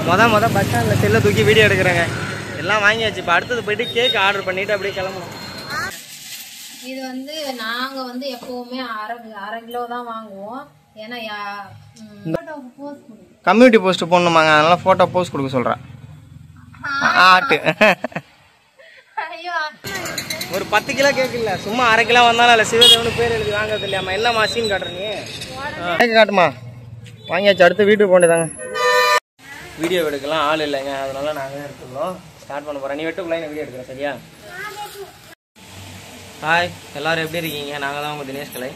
மொத பஸ் ஸ்டாண்டில் செல்லை தூக்கி வீடியோ எடுக்கிறேங்க. எல்லாம் வாங்கியாச்சு. இப்போ அடுத்தது போயிட்டு கேக் ஆர்டர் பண்ணிட்டு அப்படியே கிளம்பணும். இது வந்து நாங்க வந்து எப்பவுமே அரை கிலோ தான் வாங்குவோம். ஏன்னா கம்யூனிட்டி போஸ்ட் போடணுமாங்க, அதனால போட்டோ போஸ்ட் கொடுக்க சொல்றேன். ஆட்டு ஒரு 10 கிலோ கேக் இல்ல, சும்மா அரை கிலோ வந்தாலும் இல்லை சிவதேவனு பேர் எழுதி வாங்குறது இல்லையாம்மா. என்னம்மா சீன் காட்டுறீங்க? கேக் காட்டுமா, வாங்கியாச்சு. அடுத்து வீட்டுக்கு போண்டியதாங்க. வீடியோ எடுக்கலாம் ஆள் இல்லைங்க, அதனால நாங்கள் எடுத்துக்கிறோம். ஸ்டார்ட் பண்ண போகிறேன். நீ வெட்டுக்குள்ளே வீடியோ எடுக்கிறேன், சரியா? ஹாய், எல்லோரும் எப்படி இருக்கீங்க? நாங்கள் தான் உங்கள் தினேஷ் கலை.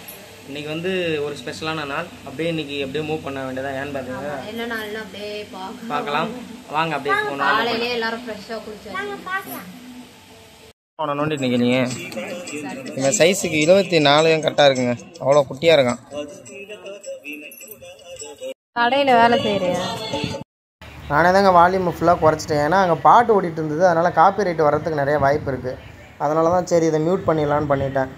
இன்றைக்கி வந்து ஒரு ஸ்பெஷலான நாள். அப்படியே இன்றைக்கி அப்படியே மூவ் பண்ண வேண்டியதான். ஏன்னு பார்த்தீங்கன்னா என்ன நாள்னு அப்படியே பார்க்கலாம் வாங்க. அப்படியே போகணும். காலையிலே எல்லாரும் ஃப்ரெஷ்ஷாக குளிச்சாங்க. நோண்டிட்டு நிற்கிறீங்க. எங்கள் சைஸுக்கு 24 கரெக்டாக இருக்குங்க. அவ்வளோ குட்டியாக இருக்கான். கடையில் வேலை செய்கிறேன். நானே தாங்க வால்யூம் ஃபுல்லாக குறைச்சிட்டேன். ஏன்னா அங்கே பாட்டு ஓடிட்டு இருந்தது, அதனால் காப்பி ரைட் வர்றதுக்கு நிறைய வாய்ப்பு இருக்குது. அதனால தான் சரி இதை மியூட் பண்ணிடலான்னு பண்ணிட்டேன்.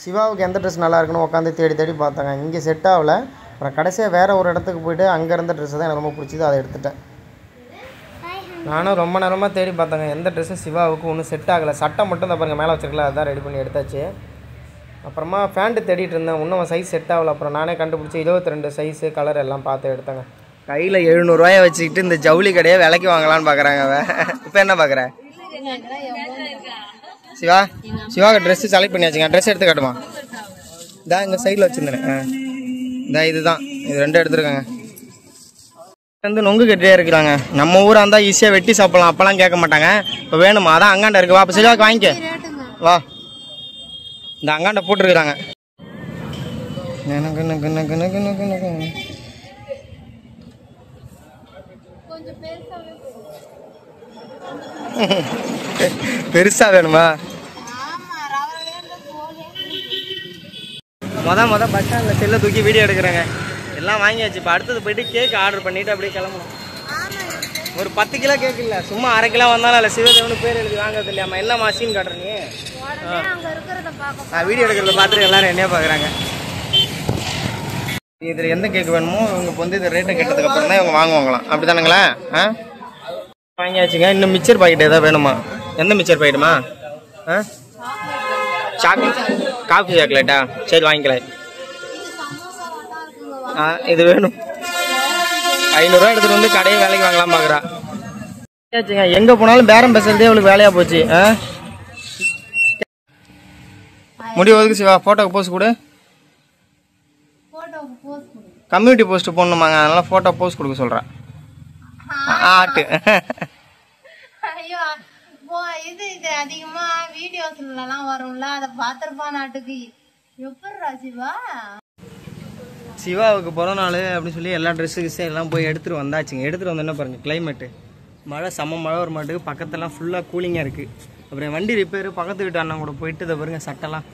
சிவாவுக்கு எந்த ட்ரெஸ் நல்லா இருக்குன்னு உட்காந்து தேடி பார்த்தாங்க. இங்கே செட் ஆகலை. அப்புறம் கடைசியாக வேறு ஒரு இடத்துக்கு போய்ட்டு அங்கே இருந்த ட்ரெஸ்ஸை தான் எனக்கு ரொம்ப பிடிச்சிது, அதை எடுத்துட்டேன். நானும் ரொம்ப நேரமாக தேடி பார்த்தாங்க. எந்த ட்ரெஸ்ஸும் சிவாவுக்கு ஒன்றும் செட் ஆகலை. சட்டை மட்டும் தான் பாருங்கள் மேலே வச்சிருக்கல, அதுதான் ரெடி பண்ணி எடுத்தாச்சு. அப்புறமா பேண்ட்டு தேடிட்டு இருந்தேன், இன்னும் சைஸ் செட் ஆகலை. அப்புறம் நானே கண்டுபிடிச்சி 22 சைஸு கலர் எல்லாம் பார்த்து எடுத்தாங்க. கையில் 700 ரூபாயை வச்சுக்கிட்டு இந்த ஜவுளி கடையை விலைக்கு வாங்கலான்னு பார்க்குறாங்க. இப்போ என்ன பார்க்குற? சிவாவுக்கு ட்ரெஸ்ஸு செலக்ட் பண்ணியாச்சுங்க. ட்ரெஸ் எடுத்து காட்டுமா? இதான் எங்கள் சைடில் வச்சுருந்தேன். இதான் இதுதான், இது 2 எடுத்துருக்காங்க. வந்து நொங்கு கட்டியே இருக்கிறாங்க. நம்ம ஊராக இருந்தால் ஈஸியாக வெட்டி சாப்பிடலாம், அப்போல்லாம் கேட்க மாட்டாங்க. இப்போ வேணுமா? அதான் அங்காண்ட இருக்கு. வா, இப்போ சிவாவுக்கு வாங்கிக்க வா. இந்த அங்காண்ட போட்டுருக்குறாங்க. பெருசா வேணுமா? மொத பஸ் ஸ்டாண்டில் செல்லை தூக்கி வீடியோ எடுக்கிறேங்க. எல்லாம் வாங்கியாச்சு. இப்போ அடுத்தது போயிட்டு கேக் ஆர்டர் பண்ணிட்டு அப்படியே கிளம்பணும். ஒரு 10 கிலோ கேக் இல்லை, சும்மா அரை கிலோ வந்தாலும் இல்லை சிவதேவனு பேர் எழுதி வாங்குறது இல்லையாம்மா. என்னம்மா சீன் காட்டுறீங்க? வீடியோ எடுக்கிறத பார்த்துட்டு எல்லாரும் என்னையா பார்க்குறாங்க. இதில் எந்த கேக் வேணுமோ இவங்க வந்து இதை ரேட்டை கேட்டதுக்கு அப்புறம் தான் இவங்க வாங்குவாங்களாம். அப்படி தானுங்களா? வாங்கியாச்சுங்க. இன்னும் மிக்சர் பாக்கெட் ஏதாவது வேணுமா? எந்த மிக்சர் பாக்கெட்டுமா? சாக்லேட், காஃபி சாக்லேட்டா? சரி வாங்கிக்கலாம். இது வேணும். 500 ரூபா எடுத்துகிட்டு வந்து கடையை வேலைக்கு வாங்கலாம் பார்க்குறா. எங்கே போனாலும் பேரம் பேசுறதே அவளுக்கு வேலையாக போச்சு. முடிவு ஒதுக்கு சிவா. ஃபோட்டோக்கு போஸ்ட் கொடு. கம்யூனிட்டி போஸ்ட் போடணுமாங்க, அதனால ஃபோட்டோ போஸ்ட் கொடுக்க சொல்கிறேன். ஆட்டு ஐயோ, இது அதிகமா வீடியோஸ்லாம் வரும்ல, அதை பார்த்துருப்பா நாட்டுக்கு. எப்படிடா சிவா? சிவாவுக்கு பிறந்த நாள் அப்படின்னு சொல்லி எல்லா ட்ரெஸ்ஸு எல்லாம் போய் எடுத்துகிட்டு வந்தாச்சுங்க. எடுத்துகிட்டு வந்தோன்னா பாருங்கள் கிளைமேட்டு மழை, செம்ம மழை வர மாட்டுக்கு. பக்கத்தெல்லாம் ஃபுல்லாக கூலிங்காக இருக்குது. அப்புறம் வண்டி ரிப்பேரு, பக்கத்து வீட்டு அண்ணன் கூட போயிட்டு இதை பாருங்க சட்டெல்லாம்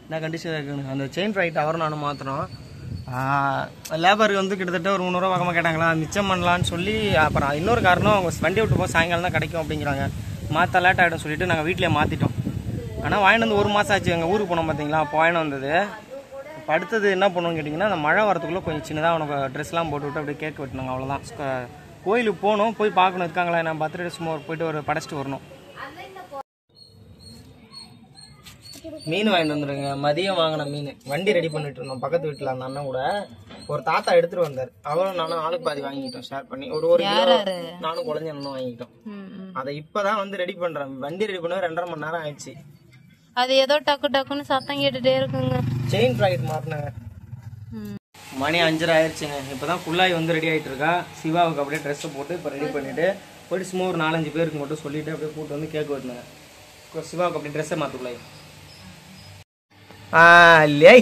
என்ன கண்டிஷன் இருக்குன்னு. அந்த செயின் ரைட் அவரும் நானும் மாற்றணும். லேபருக்கு வந்து கிட்டத்தட்ட ஒரு 300 ரூபா பக்கமாக கேட்டாங்களா, மிச்சம் பண்ணலான்னு சொல்லி. அப்புறம் இன்னொரு காரணம், அவங்க வண்டி விட்டு போக சாயங்காலம் தான் கிடைக்கும் அப்படிங்கிறாங்க. மாற்ற லேட் ஆகிடும் சொல்லிட்டு நாங்கள் வீட்டிலே மாற்றிட்டோம். ஆனால் வாங்கிட்டு வந்து 1 மாதம் ஆச்சு. எங்கள் ஊருக்கு போனோம் பார்த்தீங்களா, அப்போ வாங்கிட்டு வந்தது. இப்போ அடுத்தது என்ன பண்ணுவோன்னு கேட்டிங்கன்னா, அந்த மழை வரத்துக்குள்ளே கொஞ்சம் சின்னதாக உனக்கு ட்ரெஸ்லாம் போட்டு விட்டு அப்படியே கேக் வெட்டினாங்க. அவ்வளோதான். கோயிலுக்கு போகணும், போய் பார்க்கணும் இருக்காங்களா. நான் பர்த்டே சும்மா போயிட்டு ஒரு படைச்சிட்டு வரணும். மீன் வாங்கிட்டு வந்துருங்க. மதியம் வாங்கின மீன் வண்டி ரெடி பண்ணிட்டு இருந்தோம் பக்கத்து வீட்டில். அந்த அண்ணன் கூட ஒரு தாத்தா எடுத்துட்டு வந்தார். அவரும் நானும் ஆளுக்கு பாதி வாங்கிட்டோம் ஷேர் பண்ணி. ஒரு கிலோ நானும் குழந்தை அண்ணனும் வாங்கிட்டோம். அதை இப்பதான் வந்து ரெடி பண்றேன். வண்டி ரெடி பண்ண 2.5 மணி நேரம் ஆயிடுச்சு. அது ஏதோ டக்குன்னு சத்தம் கேட்டுட்டே இருக்குங்க. Chain right மாட்டினாங்க. மணி 5:30 ஆயிடுச்சுங்க. இப்பதான் குள்ளாய் வந்து ரெடி ஆயிட்டு இருக்கா. சிவாவுக்கு அப்படியே ட்ரெஸ் போட்டு இப்போ ரெடி பண்ணிட்டு போயிட்டு சும்மா ஒரு 4-5 பேருக்கு மட்டும் சொல்லிட்டு அப்படியே கூட்டு வந்து கேக் வெட்டினாங்க. சிவாவுக்கு அப்படியே ட்ரெஸ்ஸை மாற்றுக்குள்ளாய். இல்லையே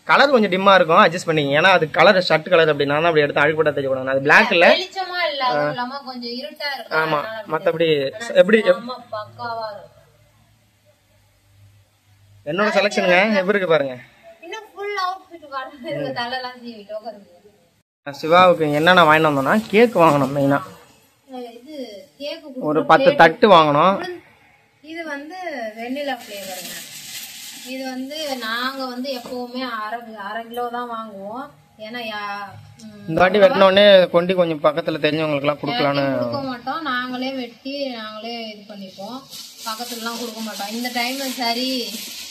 கலர் கொஞ்சம் டிம்மா இருக்கும், அட்ஜஸ்ட் பண்ணிங்க. ஏன்னா அது கலர் ஷர்ட் கலர் அப்படி நான் அப்படி எடுத்து அழுக்கு போட்டா தெரிய கூடாது. அது பிளாக் இல்ல. ஆமா, மற்றபடி எப்படி என்னோட செலக்ஷனுங்க எப்படி இருக்கு பாருங்க. சிவாவுக்கு என்னென்ன வாங்கிட்டு வந்தோம்னா, கேக் வாங்கணும். மெயினா ஒரு 10 தட்டு வாங்கணும். இது வந்து வெண்ணிலா ஃப்ளேவருங்க. இது வந்து நாங்க வந்து எப்பவுமே அரை கிலோ தான் வாங்குவோம். ஏன்னா இந்த வாட்டி வெட்டினோடனே கொண்டு கொஞ்சம் பக்கத்தில் தெரிஞ்சவங்களுக்குலாம் கொடுக்கலான்னு கொடுக்க மாட்டோம். நாங்களே வெட்டி நாங்களே இது பண்ணிப்போம். பக்கத்துலலாம் கொடுக்க மாட்டோம். இந்த டைம்ல சரி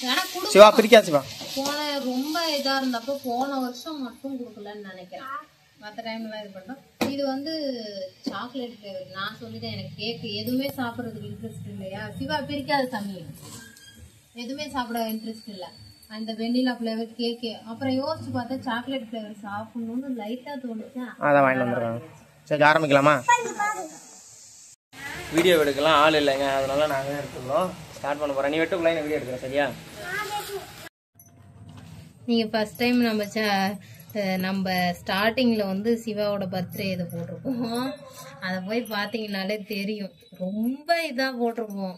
ஏன்னா சிவா பிரிக்கா சிவா போன ரொம்ப இதா இருந்தப்போ போன வருஷம் மட்டும் கொடுக்கலன்னு நினைக்கிறேன். மற்ற டைம்லாம் இது பண்ணோம். இது வந்து சாக்லேட் ஃப்ளேவர். நான் சொல்லிட்டேன் எனக்கு கேக்கு எதுவுமே சாப்பிட்றதுக்கு இன்ட்ரெஸ்ட் இல்லையா. சிவா பிரிக்காத தம்பி எதுவுமே சாப்பிட இன்ட்ரெஸ்ட் இல்லை. அந்த வெண்ணிலா ஃப்ளேவர் கேக்கு. அப்புறம் யோசிச்சு பார்த்தா சாக்லேட் ஃப்ளேவர் சாப்பிடணும்னு லைட்டா தோணுச்சு. அதான் வாங்கிட்டு வந்துடுறாங்க. சரி ஆரம்பிக்கலாமா? வீடியோ எடுக்கலாம் ஆள் இல்லைங்க, அதனால நாங்கள் எடுத்துக்கிறோம். ஸ்டார்ட் பண்ண போகிறேன். நீ வெட்டுக்குள்ளே நான் வீடியோ எடுக்கிறேன் சரியா? நீங்கள் ஃபர்ஸ்ட் டைம் நம்ம ஸ்டார்டிங்கில் வந்து சிவாவோட பர்த்டே இதை போட்டிருப்போம். அதை போய் பார்த்தீங்கன்னாலே தெரியும். ரொம்ப இதாக போட்டிருப்போம்.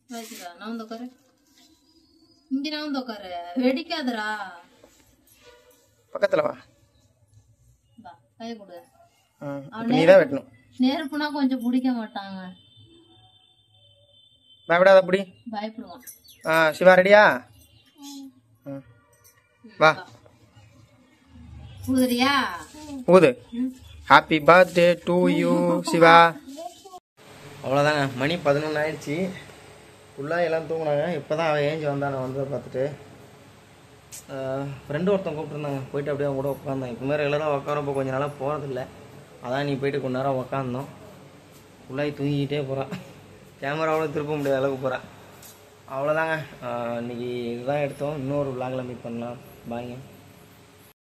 நான் வந்து உட்காரு இங்கே நான் வந்து உட்காரு வெடிக்காதரா. பக்கத்தில் வா கையை கொடு. நீ தான் வெட்டணும். நெருப்புனா கொஞ்சம் பிடிக்க மாட்டாங்க. பயப்படாத அப்படி பயப்படுவான். சிவா ரெடியா? வா ஊதுறியா? ஊது. Happy birthday to you Shiva. அவ்வளோதாங்க, மணி 11 ஆயிடுச்சு. ஃபுல்லாக எல்லாம் தூங்கினாங்க. இப்போ தான் அவன் ஏஞ்சி வந்தானே. வந்ததை பார்த்துட்டு ஃப்ரெண்டு ஒருத்தன் கூப்பிட்டுருந்தாங்க. போயிட்டு அப்படியே அவங்க கூட உட்காந்தேன். இப்போ மாதிரி ரெகுலராக உட்காரப்போ கொஞ்சம் நாளாக போகிறதில்ல. அதான் நீ போயிட்டு கொஞ்ச நேரம் உட்காந்தோம். ஃபுல்லாகி தூங்கிக்கிட்டே போகிறான். கேமராவோட திருப்ப முடியாத அளவுக்கு போகிறான். அவ்வளோதாங்க, இன்றைக்கி இதுதான் எடுத்தோம். இன்னொரு விளாகில் மீட் பண்ணலாம். பாய்ங்க.